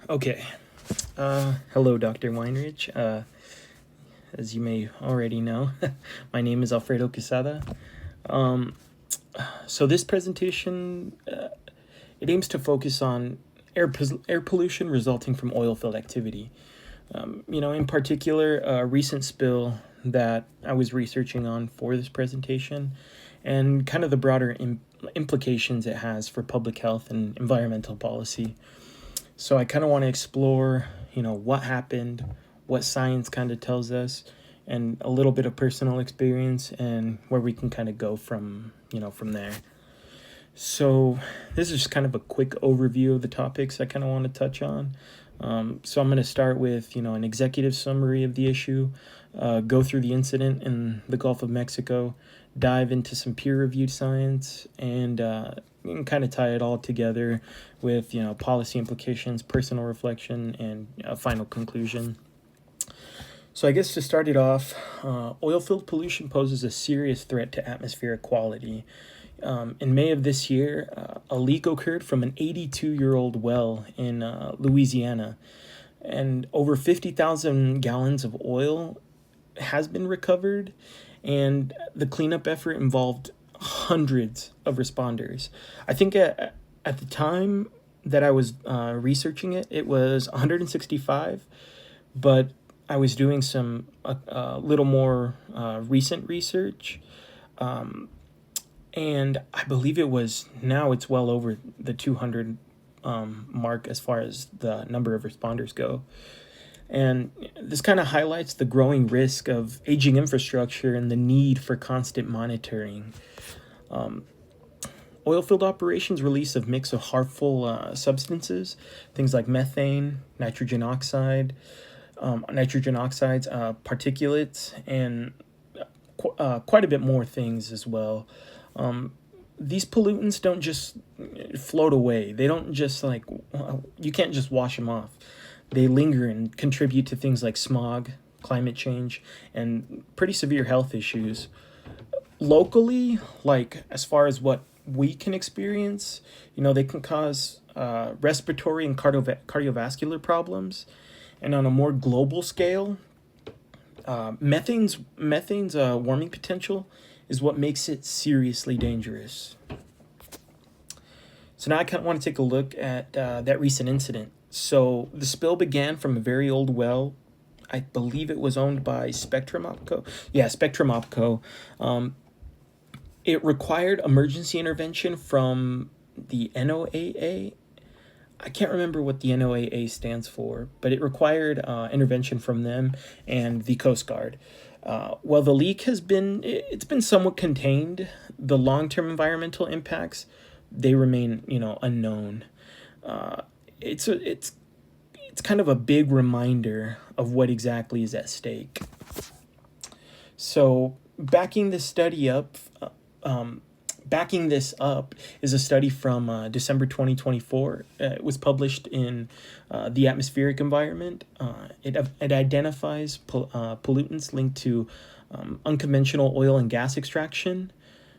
Okay. Hello, Dr. Weinrich. As you may already know, my name is Alfredo Quesada. Um, so this presentation, it aims to focus on air pollution resulting from oil field activity. In particular, a recent spill that I was researching on for this presentation, and kind of the broader implications it has for public health and environmental policy. So I kind of want to explore, what happened, what science kind of tells us, and a little bit of personal experience and where we can kind of go from there. So this is just kind of a quick overview of the topics I kind of want to touch on. So I'm going to start with, an executive summary of the issue, go through the incident in the Gulf of Mexico, dive into some peer-reviewed science, and kind of tie it all together with, policy implications, personal reflection, and a final conclusion. So I guess to start it off, oil field pollution poses a serious threat to atmospheric quality. In May of this year, a leak occurred from an 82-year-old well in Louisiana, and over 50,000 gallons of oil has been recovered, and the cleanup effort involved hundreds of responders. I think at the time that I was researching it, it was 165, but I was doing some little more recent research. And I believe it's well over the 200 mark as far as the number of responders go. And this kind of highlights the growing risk of aging infrastructure and the need for constant monitoring. Oilfield operations release a mix of harmful substances, things like methane, nitrogen oxides, particulates, and quite a bit more things as well. These pollutants don't just float away. They don't just you can't just wash them off. They linger and contribute to things like smog, climate change, and pretty severe health issues. Locally, as far as what we can experience, they can cause respiratory and cardiovascular problems. And on a more global scale, methane's warming potential is what makes it seriously dangerous. So now I kind of want to take a look at that recent incident. So the spill began from a very old well. I believe it was owned by Spectrum Opco. Yeah, Spectrum Opco. It required emergency intervention from the NOAA. I can't remember what the NOAA stands for, but it required intervention from them and the Coast Guard. Well, the leak it's been somewhat contained. The long-term environmental impacts, they remain, unknown. It's kind of a big reminder of what exactly is at stake. So backing this up is a study from December 2024. It was published in the atmospheric environment. It identifies pollutants linked to unconventional oil and gas extraction.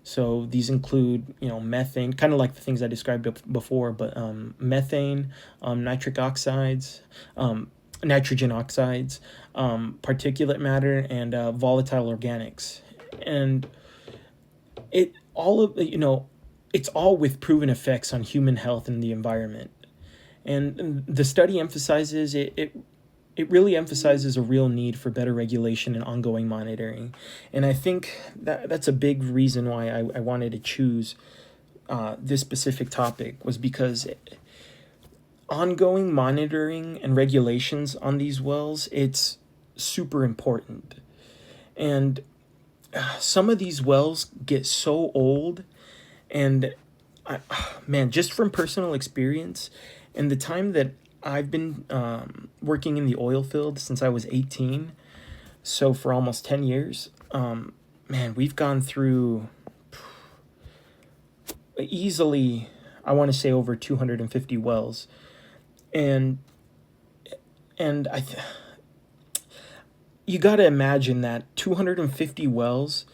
So these include, methane, kind of like the things I described before, but methane, nitrogen oxides, particulate matter, and volatile organics. And it all of it's all with proven effects on human health and the environment. And the study emphasizes it really emphasizes a real need for better regulation and ongoing monitoring. And I think that's a big reason why I wanted to choose this specific topic, was because ongoing monitoring and regulations on these wells, it's super important. And some of these wells get so old, and man, just from personal experience and the time that I've been working in the oil field since I was 18, so for almost 10 years, man, we've gone through easily, I want to say, over 250 wells. And you got to imagine that 250 wells,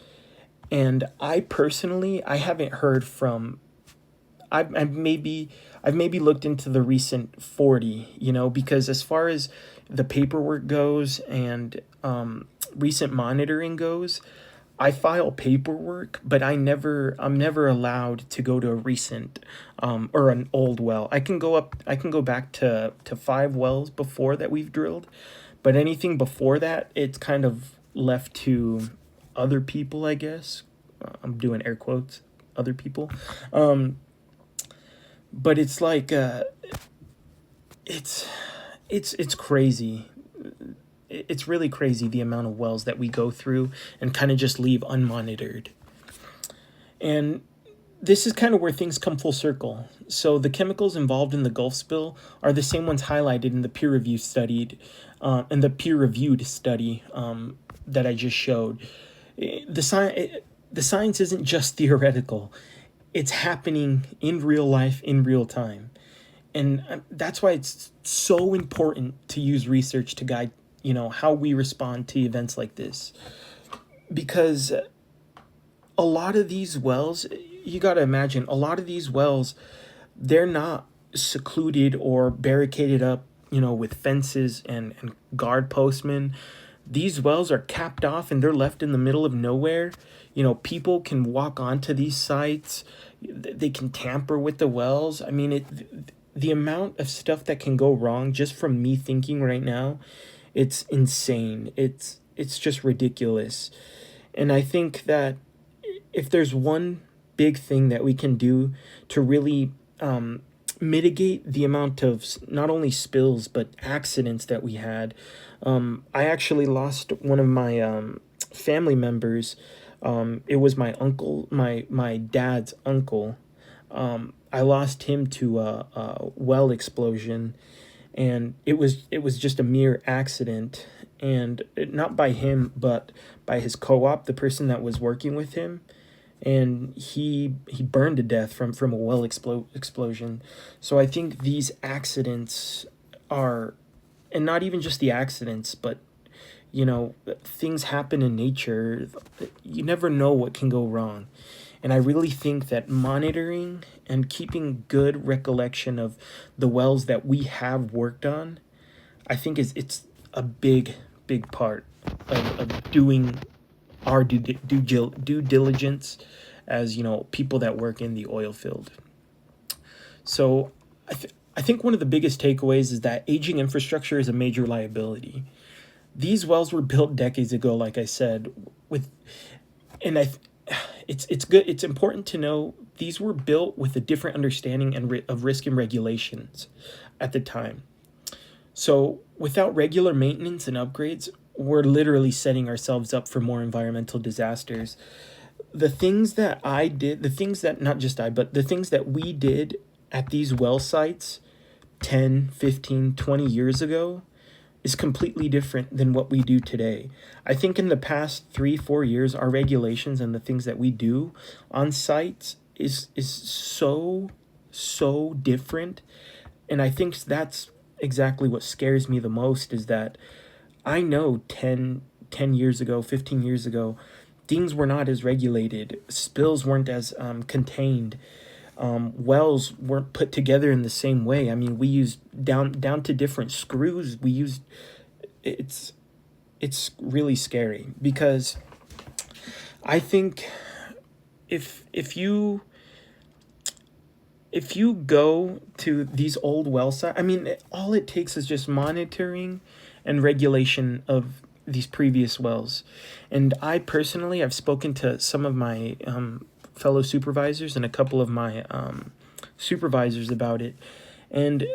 and I personally, I haven't heard from I've maybe looked into the recent 40, you know, because as far as the paperwork goes and recent monitoring goes, I file paperwork, but I'm never allowed to go to a recent or an old well. I can go back to 5 wells before that we've drilled, but anything before that, it's kind of left to other people, I guess. I'm doing air quotes, other people. Um, but it's like it's it's crazy. It's really crazy the amount of wells that we go through and kind of just leave unmonitored. And this is kind of where things come full circle. So the chemicals involved in the Gulf spill are the same ones highlighted in the peer reviewed study that I just showed. The science isn't just theoretical; it's happening in real life, in real time, and that's why it's so important to use research to guide, you know, how we respond to events like this. Because a lot of these wells, you got to imagine, a lot of these wells, they're not secluded or barricaded up, you know, with fences and guard postmen. These wells are capped off and they're left in the middle of nowhere. You know, people can walk onto these sites. They can tamper with the wells. I mean, the amount of stuff that can go wrong just from me thinking right now, it's insane. It's just ridiculous. And I think that if there's one big thing that we can do to really mitigate the amount of not only spills but accidents that we had, I actually lost one of my family members. It was my uncle, my dad's uncle. I lost him to a well explosion, and it was just a mere accident, and not by him, but by his co-op, the person that was working with him, and he burned to death from a explosion. So I think these accidents are, and not even just the accidents, but you know, things happen in nature. You never know what can go wrong. And I really think that monitoring and keeping good recollection of the wells that we have worked on, I think it's a big part of doing our due diligence as, you know, people that work in the oil field. So I think one of the biggest takeaways is that aging infrastructure is a major liability. These wells were built decades ago, like I said, with and I it's good, it's important to know these were built with a different understanding of risk and regulations at the time. So without regular maintenance and upgrades, we're literally setting ourselves up for more environmental disasters. The things that I did, the things that not just I, but the things that we did at these well sites 10, 15, 20 years ago is completely different than what we do today. I think in the past 3, 4 years, our regulations and the things that we do on sites is so different. And I think that's exactly what scares me the most, is that I know 10 years ago, 15 years ago, things were not as regulated. Spills weren't as contained. Wells weren't put together in the same way. I mean, we used down to different screws. We used it's really scary, because I think if you go to these old well sites, I mean, all it takes is just monitoring and regulation of these previous wells. And I personally, I've spoken to some of my fellow supervisors and a couple of my supervisors about it. And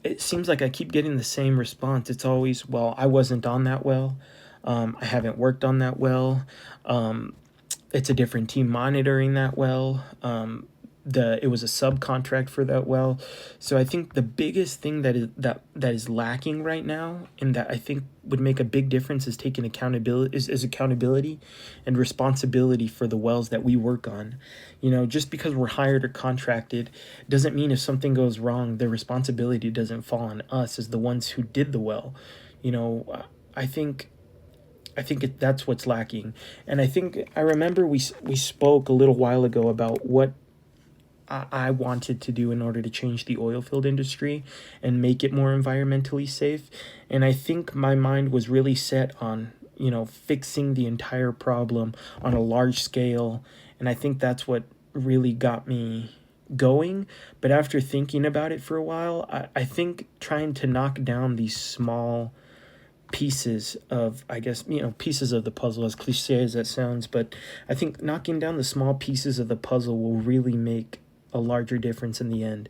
it seems like I keep getting the same response. It's always, well, I wasn't on that well. I haven't worked on that well. It's a different team monitoring that well. It was a subcontract for that well. So I think the biggest thing that is lacking right now, and that I think would make a big difference, is taking accountability is accountability and responsibility for the wells that we work on. You know, just because we're hired or contracted doesn't mean if something goes wrong, the responsibility doesn't fall on us as the ones who did the well. You know, that's what's lacking. And I think I remember we spoke a little while ago about I wanted to do in order to change the oil field industry and make it more environmentally safe. And I think my mind was really set on, fixing the entire problem on a large scale. And I think that's what really got me going. But after thinking about it for a while, I think trying to knock down these small pieces of, I guess, pieces of the puzzle, as cliche as that sounds, but I think knocking down the small pieces of the puzzle will really make a larger difference in the end.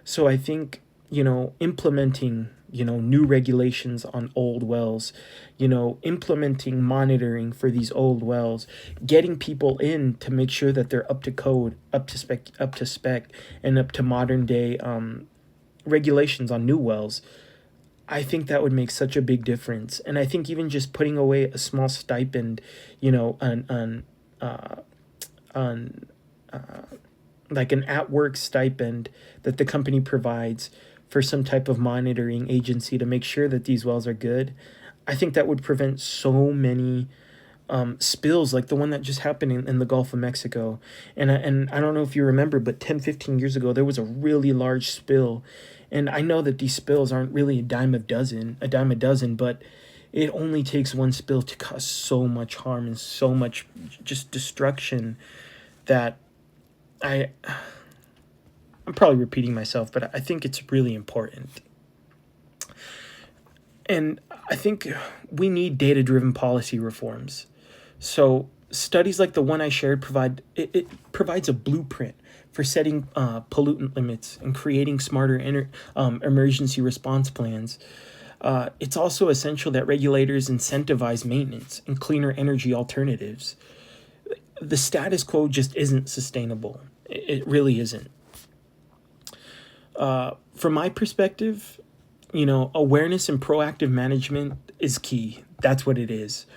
So I think, implementing, new regulations on old wells, implementing monitoring for these old wells, getting people in to make sure that they're up to code, up to spec, and up to modern day regulations on new wells. I think that would make such a big difference. And I think even just putting away a small stipend, on like an at-work stipend that the company provides for some type of monitoring agency to make sure that these wells are good, I think that would prevent so many spills like the one that just happened in the Gulf of Mexico. And I don't know if you remember, but 10-15 years ago, there was a really large spill. And I know that these spills aren't really a dime a dozen, but it only takes one spill to cause so much harm and so much just destruction that I'm probably repeating myself, but I think it's really important. And I think we need data-driven policy reforms. So studies like the one I shared it provides a blueprint for setting pollutant limits and creating smarter emergency response plans. It's also essential that regulators incentivize maintenance and cleaner energy alternatives. The status quo just isn't sustainable. It really isn't. From my perspective, awareness and proactive management is key. That's what it is.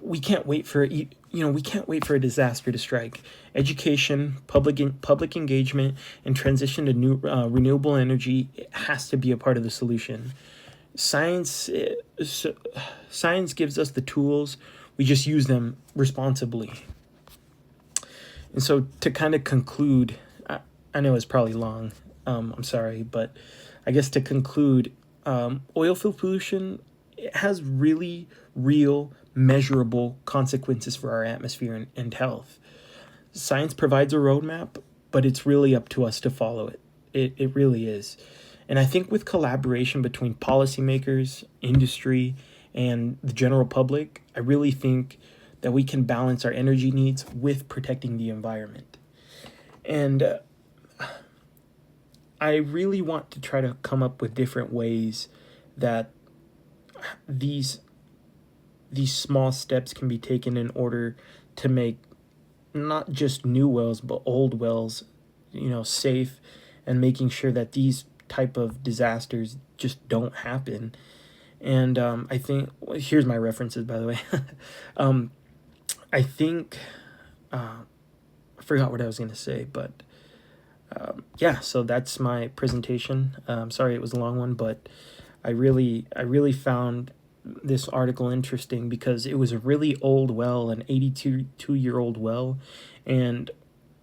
We can't wait for a disaster to strike. Education, public engagement, and transition to new renewable energy has to be a part of the solution. Science gives us the tools. We just use them responsibly. And so to kind of conclude, I know it's probably long. I'm sorry, but I guess to conclude, oil field pollution has really real, measurable consequences for our atmosphere and health. Science provides a roadmap, but it's really up to us to follow it. It really is. And I think with collaboration between policymakers, industry, and the general public, I really think that we can balance our energy needs with protecting the environment. And I really want to try to come up with different ways that these small steps can be taken in order to make not just new wells but old wells, safe, and making sure that these type of disasters just don't happen. And I think here's my references, by the way. I think I forgot what I was going to say, but so that's my presentation. Sorry it was a long one, but I really found this article interesting because it was a really old well, an 82-year-old well, and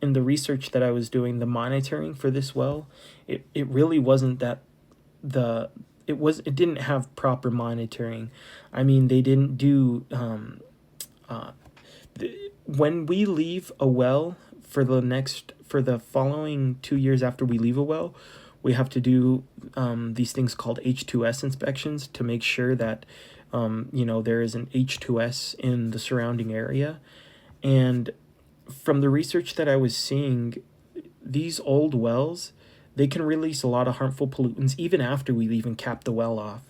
in the research that I was doing, the monitoring for this well, it really wasn't that it didn't have proper monitoring. I mean, they didn't do when we leave a well for the following 2 years after we leave a well, we have to do these things called H2S inspections to make sure that there is an H2S in the surrounding area. And from the research that I was seeing, these old wells, they can release a lot of harmful pollutants even after we leave and cap the well off.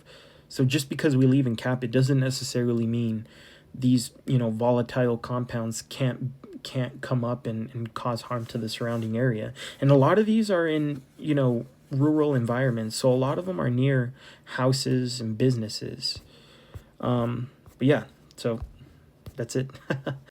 So just because we leave and cap it doesn't necessarily mean these volatile compounds can't come up and cause harm to the surrounding area. And a lot of these are in rural environments, so a lot of them are near houses and businesses. But yeah, so that's it.